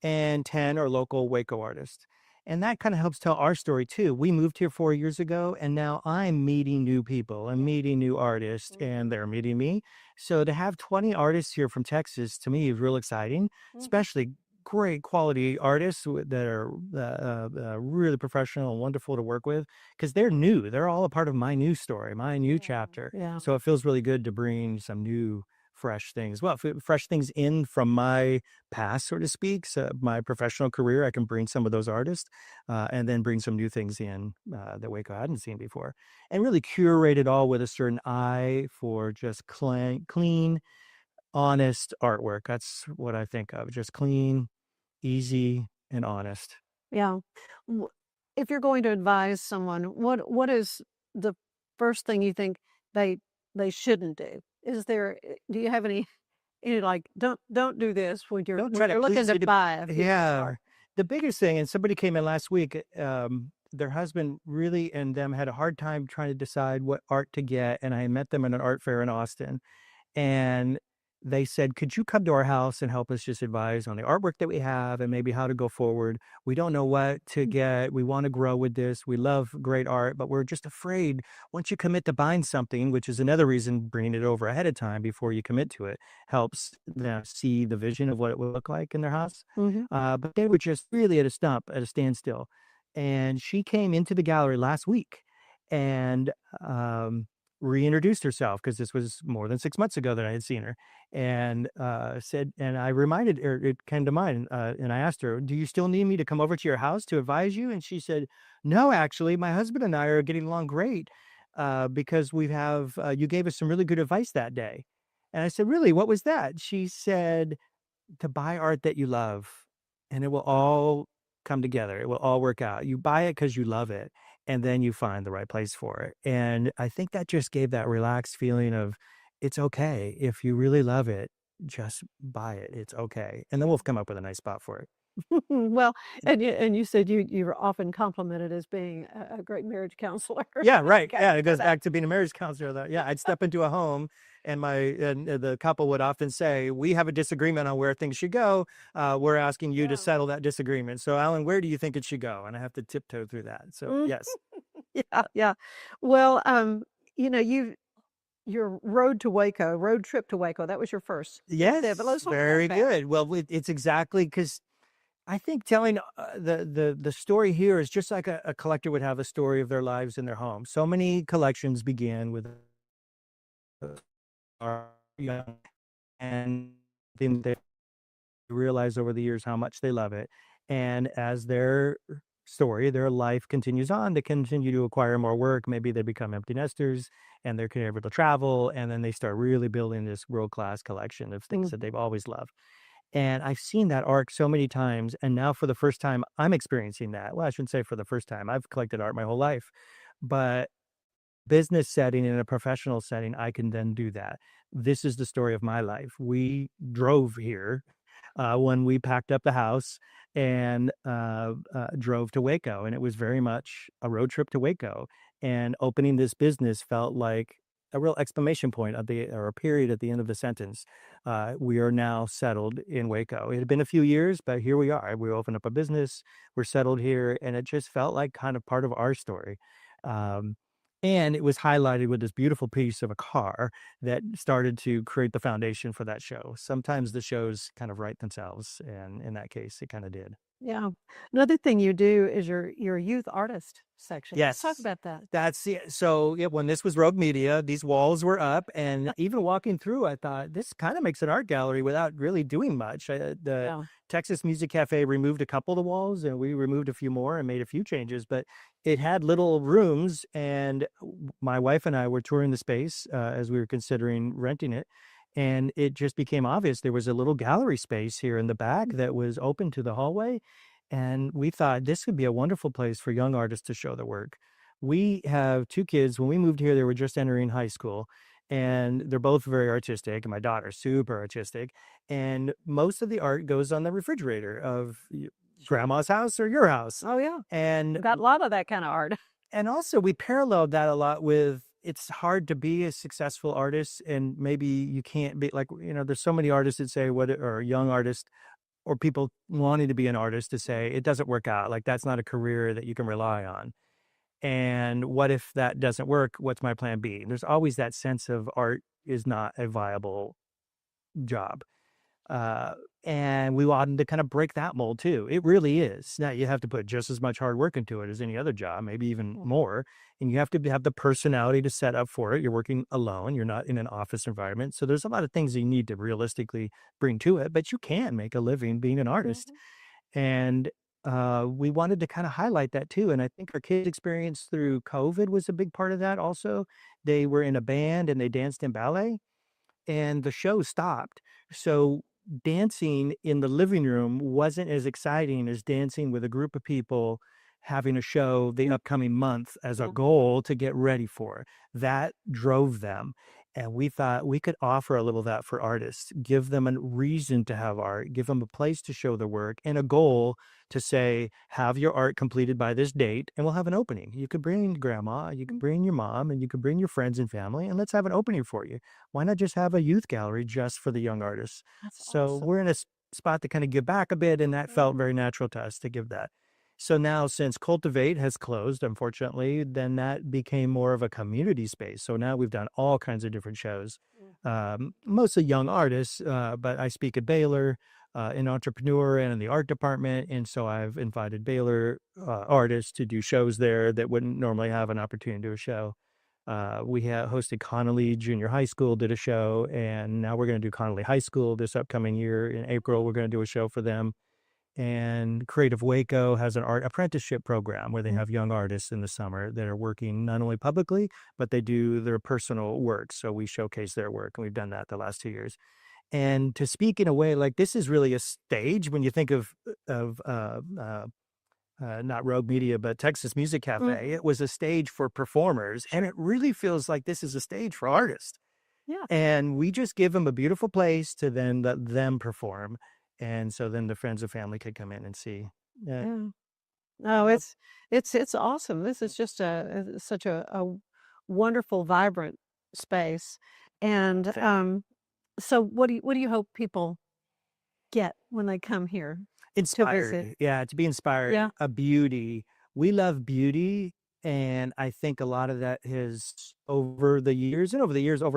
S2: and 10 are local Waco artists. And that kind of helps tell our story too. We moved here 4 years ago, and now I'm meeting new people. I'm meeting new artists, and they're meeting me. So to have 20 artists here from Texas, to me, is real exciting, especially great quality artists that are really professional and wonderful to work with because they're new. They're all a part of my new story, my new chapter.
S1: Yeah.
S2: So it feels really good to bring some new, fresh things. Well, fresh things in from my past, so to speak. So my professional career, I can bring some of those artists and then bring some new things in that Waco hadn't seen before, and really curate it all with a certain eye for just clean, honest artwork. That's what I think of. Just clean, easy, and honest.
S1: Yeah. W- If you're going to advise someone, what is the first thing you think they they shouldn't do? Is there do you have any like don't do this when you're
S2: Don't try to
S1: looking
S2: please
S1: to
S2: me.
S1: buy a piece of
S2: Yeah.
S1: art?
S2: The biggest thing, and somebody came in last week, their husband really and them had a hard time trying to decide what art to get. And I met them at an art fair in Austin. And they said, "Could you come to our house and help us just advise on the artwork that we have and maybe how to go forward? We don't know what to get. We want to grow with this. We love great art, but we're just afraid once you commit to buying something, which is another reason bringing it over ahead of time before you commit to it helps them see the vision of what it will look like in their house."
S1: Mhm.
S2: But they were just really at a standstill. And she came into the gallery last week and reintroduced herself because this was more than 6 months ago that I had seen her, and said, and I reminded her, it came to mind, and I asked her, "Do you still need me to come over to your house to advise you?" And she said, "No, actually, my husband and I are getting along great because you gave us some really good advice that day." And I said, "Really? What was that?" She said, "To buy art that you love, and it will all come together. It will all work out. You buy it because you love it, and then you find the right place for it." And I think that just gave that relaxed feeling of it's okay. If you really love it, just buy it. It's okay. And then we'll come up with a nice spot for it.
S1: Well, and you said you're often complimented as being a great marriage counselor.
S2: Yeah, right.
S1: Got
S2: Yeah,
S1: you
S2: it
S1: for
S2: goes
S1: that.
S2: back to being a marriage counselor. Though. Yeah, I'd step into a home, and the couple would often say, "We have a disagreement on where things should go. We're asking you to
S1: Yeah.
S2: settle that disagreement. So, Alan, where do you think it should go?" And I have to tiptoe through that. So,
S1: Mm,
S2: yes,
S1: yeah, yeah. Well, you your road trip to Waco, that was your first step. But
S2: yes,
S1: let's talk about
S2: very
S1: that.
S2: good. Well, it's exactly because I think telling the story here is just like a collector would have a story of their lives in their home. So many collections begin with are young and then they realize over the years how much they love it. And as their story, their life continues on, they continue to acquire more work. Maybe they become empty nesters and they're able to travel. And then they start really building this world-class collection of things that
S1: Mhm.
S2: they've always loved. And I've seen that arc so many times. And now for the first time, I'm experiencing that. Well, I shouldn't say for the first time. I've collected art my whole life. But business setting, in a professional setting, I can then do that. This is the story of my life. We drove here when we packed up the house and drove to Waco. And it was very much a road trip to Waco. And opening this business felt like a real exclamation point or a period at the end of the sentence. We are now settled in Waco. It had been a few years, but here we are. We opened up a business. We're settled here, and it just felt like kind of part of our story. Um, and it was highlighted with this beautiful piece of a car that started to create the foundation for that show. Sometimes the shows kind of write themselves, and in that case, it kind of did.
S1: Yeah. Another thing you do is your youth artist section. Let's talk
S2: Yes.
S1: about that.
S2: That's it. So, yeah, when this was Rogue Media, these walls were up, and even walking through, I thought this kind of makes an art gallery without really doing much. The
S1: Yeah.
S2: Texas Music Cafe removed a couple of the walls, and we removed a few more and made a few changes, but it had little rooms, and my wife and I were touring the space as we were considering renting it, and it just became obvious there was a little gallery space here in the back that was open to the hallway, and we thought this would be a wonderful place for young artists to show their work. We have two kids. When we moved here, they were just entering high school, and they're both very artistic. And my daughter's super artistic. And most of the art goes on the refrigerator of grandma's house or your house.
S1: Oh yeah.
S2: And
S1: Got a lot of that kind of art.
S2: and also we paralleled that a lot with it's hard to be a successful artist, and maybe you can't be like, there's so many artists that say what or young artists or people wanting to be an artist to say it doesn't work out. Like that's not a career that you can rely on. And what if that doesn't work? What's my plan B? There's always that sense of art is not a viable job. And we wanted to kind of break that mold too. It really is. Now you have to put just as much hard work into it as any other job, maybe even more. And you have to have the personality to set up for it. You're working alone. You're not in an office environment. So there's a lot of things you need to realistically bring to it, but you can make a living being an artist. And we wanted to kind of highlight that too. And I think our kids' experience through COVID was a big part of that also. They were in a band and they danced in ballet, and the show stopped. So dancing in the living room wasn't as exciting as dancing with a group of people having a show the upcoming month as a goal to get ready for. That drove them. And we thought we could offer a little of that for artists, give them a reason to have art, give them a place to show their work, and a goal to say, have your art completed by this date, and we'll have an opening. You could bring grandma, you can bring your mom, and you can bring your friends and family, and let's have an opening for you. Why not just have a youth gallery just for the young artists? So we're in a spot to kind of give back a bit, and that felt very natural to us to give that. So now, since Cultivate has closed, unfortunately, then that became more of a community space. So now we've done all kinds of different shows, mostly young artists, but I speak at Baylor, an entrepreneur and in the art department. And so I've invited Baylor artists to do shows there that wouldn't normally have an opportunity to do a show. We hosted Connolly Junior High School, did a show, and now we're going to do Connolly High School this upcoming year. In April, we're going to do a show for them. And Creative Waco has an art apprenticeship program where they have young artists in the summer that are working not only publicly, but they do their personal work. So we showcase their work, and we've done that the last 2 years. And to speak in a way like this is really a stage when you think of not Rogue Media, but Texas Music Cafe. It was a stage for performers, and it really feels like this is a stage for artists.
S1: Yeah.
S2: And we just give them a beautiful place to then let them perform. And so then the friends and family could come in and see.
S1: Yeah. No, it's awesome. This is just such a wonderful, vibrant space. And so what do you hope people get when they come here to visit?
S2: Inspired. Yeah, to be inspired.
S1: Yeah.
S2: A beauty. We love beauty. And I think a lot of that has over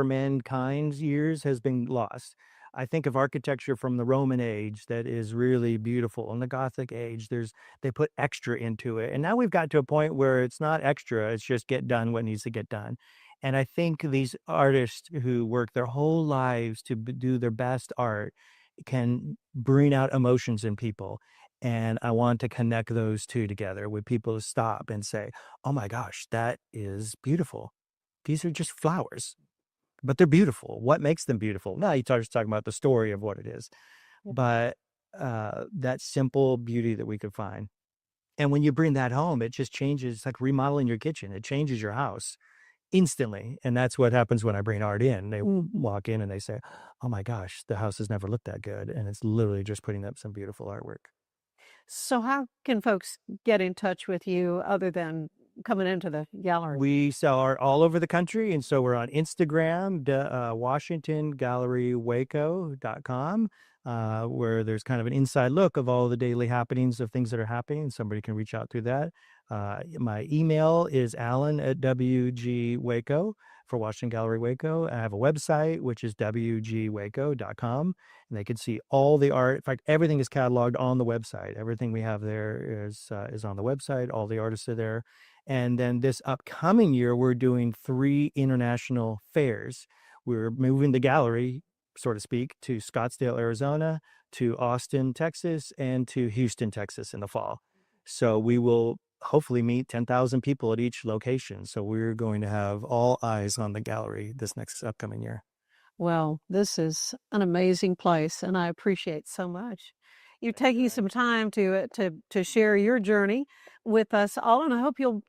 S2: mankind's years has been lost. I think of architecture from the Roman age that is really beautiful. In the Gothic age, they put extra into it. And now we've got to a point where it's not extra, it's just get done what needs to get done. And I think these artists who work their whole lives to do their best art can bring out emotions in people. And I want to connect those two together with people to stop and say, oh my gosh, that is beautiful. These are just flowers, but they're beautiful. What makes them beautiful? Now you start talking about the story of what it is, but that simple beauty that we could find. And when you bring that home, it just changes. It's like remodeling your kitchen. It changes your house instantly. And that's what happens when I bring art in. They walk in and they say, oh my gosh, the house has never looked that good. And it's literally just putting up some beautiful artwork.
S1: So how can folks get in touch with you other than coming into the gallery?
S2: We sell art all over the country. And so we're on Instagram, WashingtonGalleryWaco.com, where there's kind of an inside look of all the daily happenings of things that are happening. Somebody can reach out through that. My email is alan@WGWaco for Washington Gallery Waco. I have a website, which is WGWaco.com, and they can see all the art. In fact, everything is cataloged on the website. Everything we have there is on the website. All the artists are there. And then this upcoming year, we're doing 3 international fairs. We're moving the gallery, so to speak, to Scottsdale, Arizona, to Austin, Texas, and to Houston, Texas in the fall. So we will hopefully meet 10,000 people at each location. So we're going to have all eyes on the gallery this next upcoming year.
S1: Well, this is an amazing place, and I appreciate so much you taking some time to share your journey with us all. And I hope you'll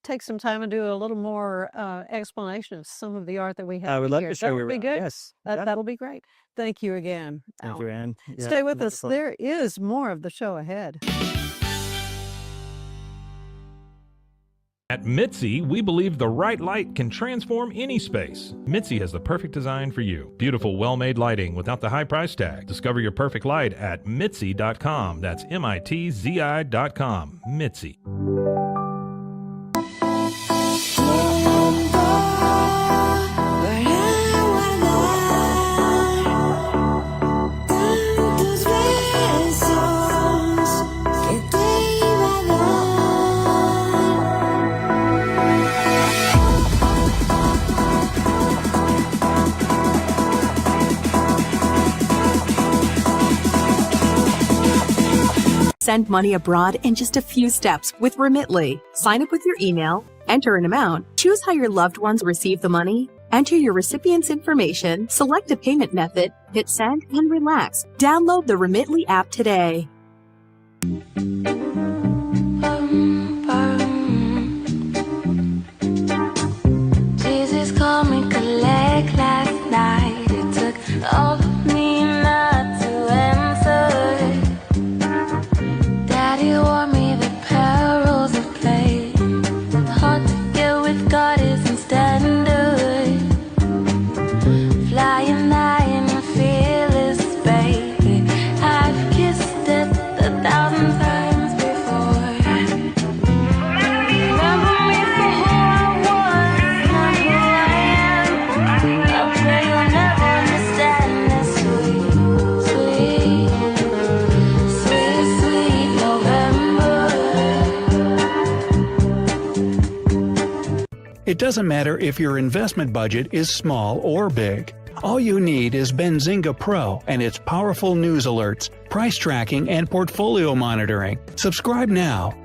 S1: take some time and do a little more explanation of some of the art that we have.
S2: I would love
S1: here.
S2: to show you.
S1: That'll be good.
S2: Yes,
S1: that'll be great. Thank you again.
S2: Thank you, Ann. Yeah,
S1: Stay with us.
S2: wonderful.
S1: There is more of the show ahead.
S9: At Mitzi, we believe the right light can transform any space. Mitzi has the perfect design for you. Beautiful, well-made lighting without the high price tag. Discover your perfect light at Mitzi.com. That's MITZI.com. Mitzi.
S10: Send money abroad in just a few steps with Remitly. Sign up with your email, enter an amount, choose how your loved ones receive the money, enter your recipient's information, select a payment method, hit send, and relax. Download the Remitly app today.
S6: Jesus called me collect last night. It took all of me not to answer. Daddy warned me the perils of play. It's hard to get with God isn't standard. Flying high in your fearless baby. I've kissed it 1,000 times before. Remember me for who I was, not who I am. I pray you'll never understand this sweet, sweet, sweet, sweet November.
S11: It doesn't matter if your investment budget is small or big. All you need is Benzinga Pro and its powerful news alerts, price tracking, and portfolio monitoring. Subscribe now,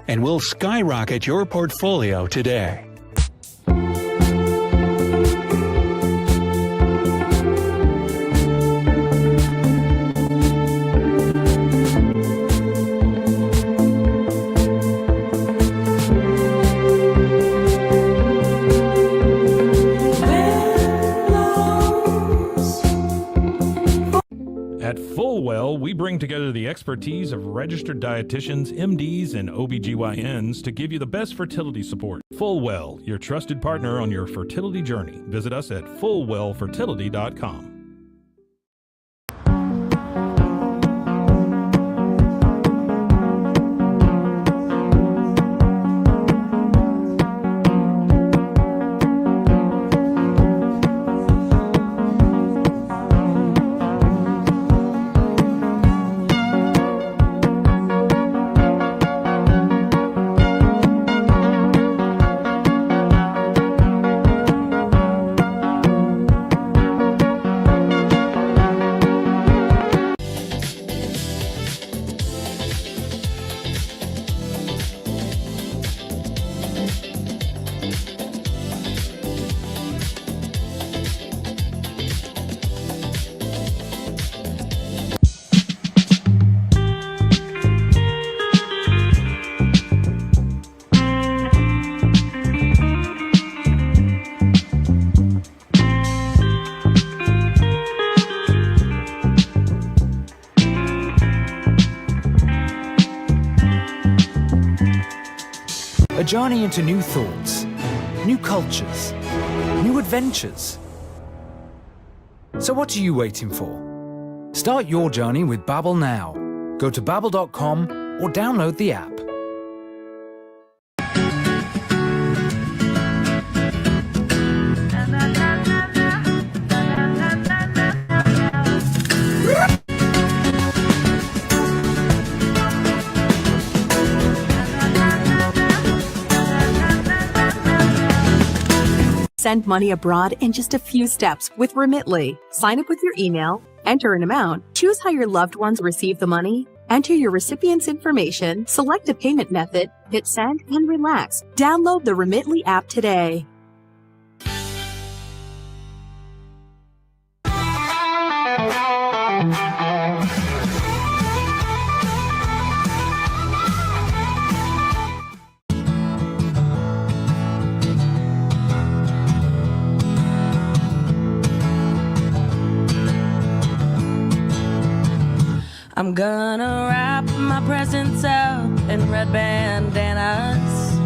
S11: and we'll skyrocket your portfolio today.
S9: At Fullwell, we bring together the expertise of registered dietitians, MDs, and OBGYNs to give you the best fertility support. Fullwell, your trusted partner on your fertility journey. Visit us at fullwellfertility.com.
S12: A journey into new thoughts, new cultures, new adventures. So what are you waiting for? Start your journey with Babbel now. Go to babbel.com or download the app.
S10: Send money abroad in just a few steps with Remitly. Sign up with your email, enter an amount, choose how your loved ones receive the money, enter your recipient's information, select a payment method, hit send, and relax. Download the Remitly app today.
S6: I'm gonna wrap my presents up in red bandanas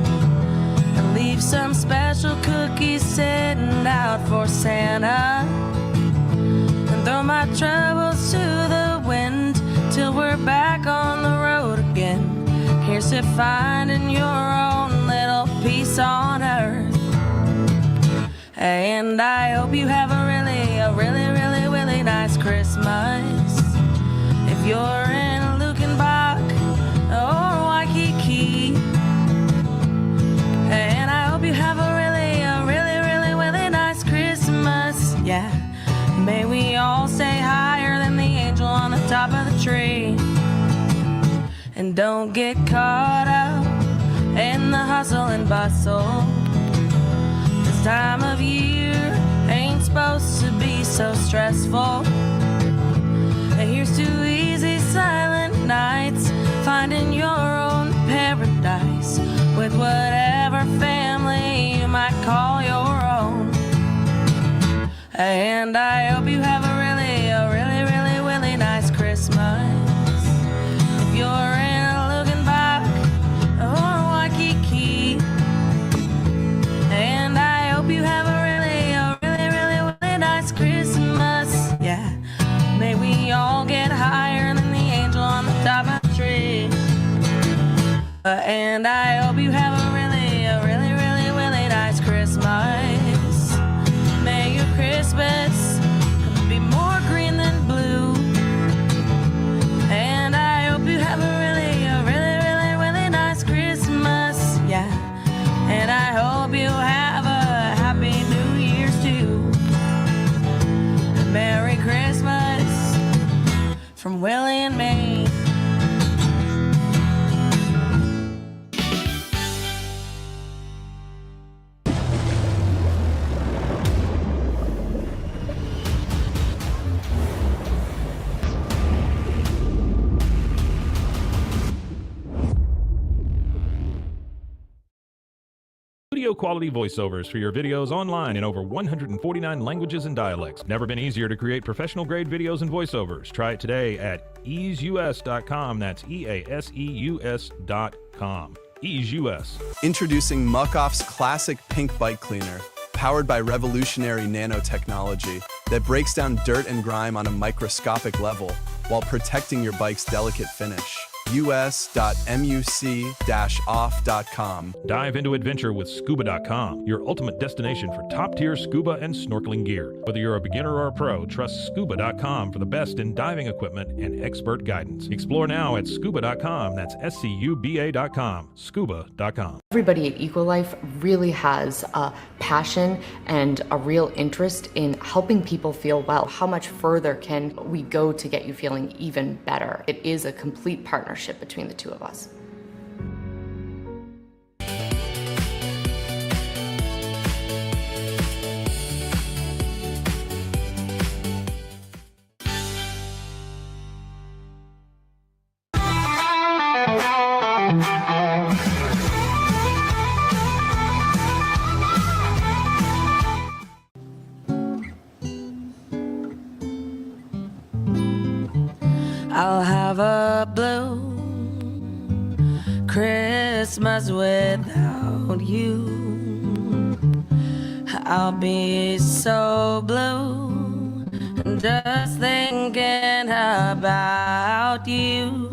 S6: and leave some special cookies sitting out for Santa, and throw my troubles to the wind till we're back on the road again. Here's to finding your own little piece on earth. And I hope you have a really nice Christmas. If you're in Lukenbach or Waikiki, and I hope you have a really nice Christmas. Yeah, may we all stay higher than the angel on the top of the tree. And Don't get caught up in the hustle and bustle. This time of year ain't supposed to be so stressful. Here's to easy silent nights, finding your own paradise with whatever family you might call your own. And I hope you have a really nice Christmas. If you're in looking back or Waikiki. And I hope you have a really nice Christmas. Yeah, may we all get higher than the angel on the top of the tree. And I hope you have a really nice Christmas. May your Christmas be more green than blue. And I hope you have a really nice Christmas. Yeah, and I hope you have a happy New Year's too. Merry Christmas from Willie and me.
S9: Studio quality voiceovers for your videos online in over 149 languages and dialects. Never been easier to create professional grade videos and voiceovers. Try it today at easeus.com. That's EASEUS.com. Ease US.
S13: Introducing Muck-Off's classic pink bike cleaner, powered by revolutionary nanotechnology that breaks down dirt and grime on a microscopic level while protecting your bike's delicate finish. us.muc-off.com.
S9: Dive into adventure with scuba.com, your ultimate destination for top-tier scuba and snorkeling gear. Whether you're a beginner or a pro, trust scuba.com for the best in diving equipment and expert guidance. Explore now at scuba.com. That's SCUBA.com. Scuba.com.
S14: Everybody at Ecolife really has a passion and a real interest in helping people feel well. How much further can we go to get you feeling even better? It is a complete partnership between the two of us.
S6: I'll have a blue Christmas without you. I'll be so blue just thinking about you.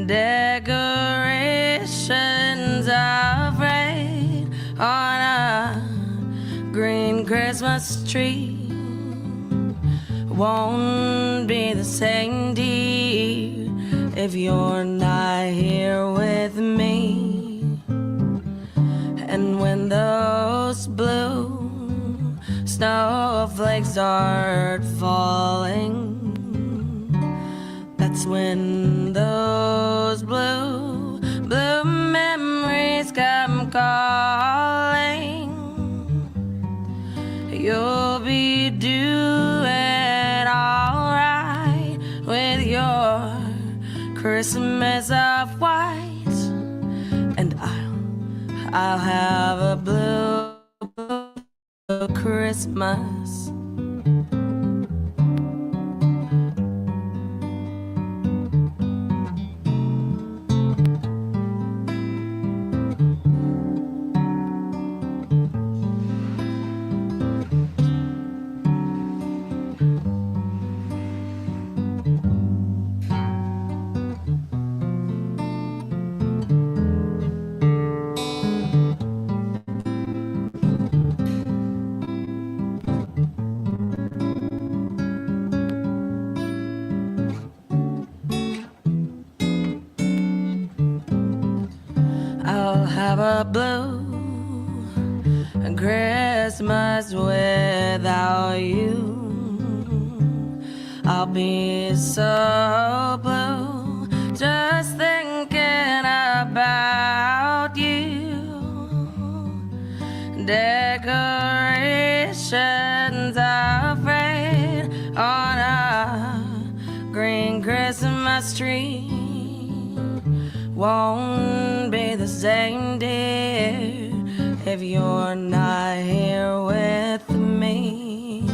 S6: Decorations of red on a green Christmas tree won't be the same, dear, if you're not here with me. And when those blue snowflakes start falling, that's when those blue memories come calling. You'll be doing alright with your Christmas of white, and I'll have a blue Christmas. Have a blue Christmas without you. I'll be so blue Christmas tree won't be the same, dear, if you're not here with me.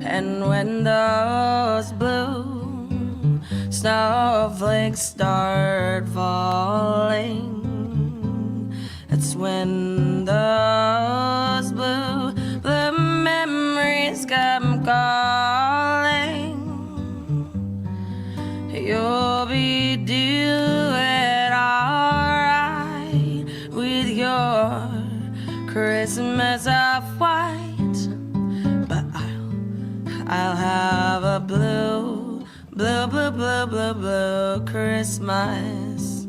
S6: And when those blue snowflakes start falling, it's when those blue memories come calling. You'll be doing alright with your Christmas of white, but I'll have a blue Christmas.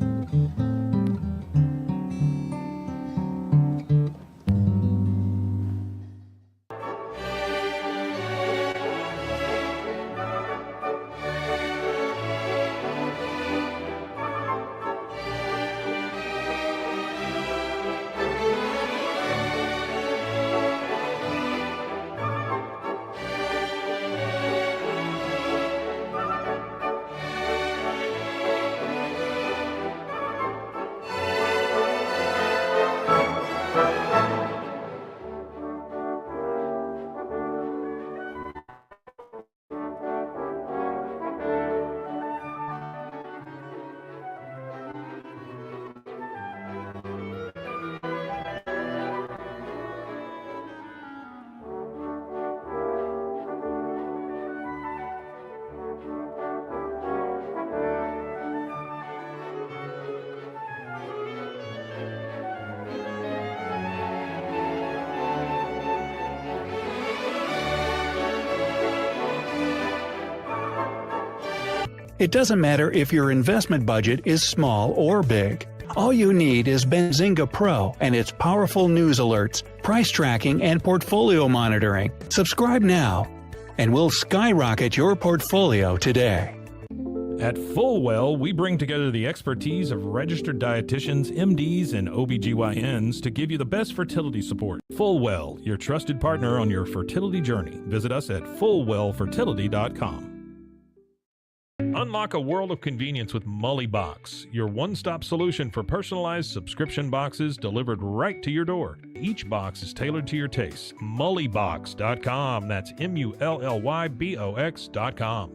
S11: It doesn't matter if your investment budget is small or big. All you need is Benzinga Pro and its powerful news alerts, price tracking, and portfolio monitoring. Subscribe now, and we'll skyrocket your portfolio today.
S9: At Fullwell, we bring together the expertise of registered dietitians, MDs, and OBGYNs to give you the best fertility support. Fullwell, your trusted partner on your fertility journey. Visit us at fullwellfertility.com. Unlock a world of convenience with Mully Box, your one-stop solution for personalized subscription boxes delivered right to your door. Each box is tailored to your taste. Mullybox.com. That's MULLYBOX.com.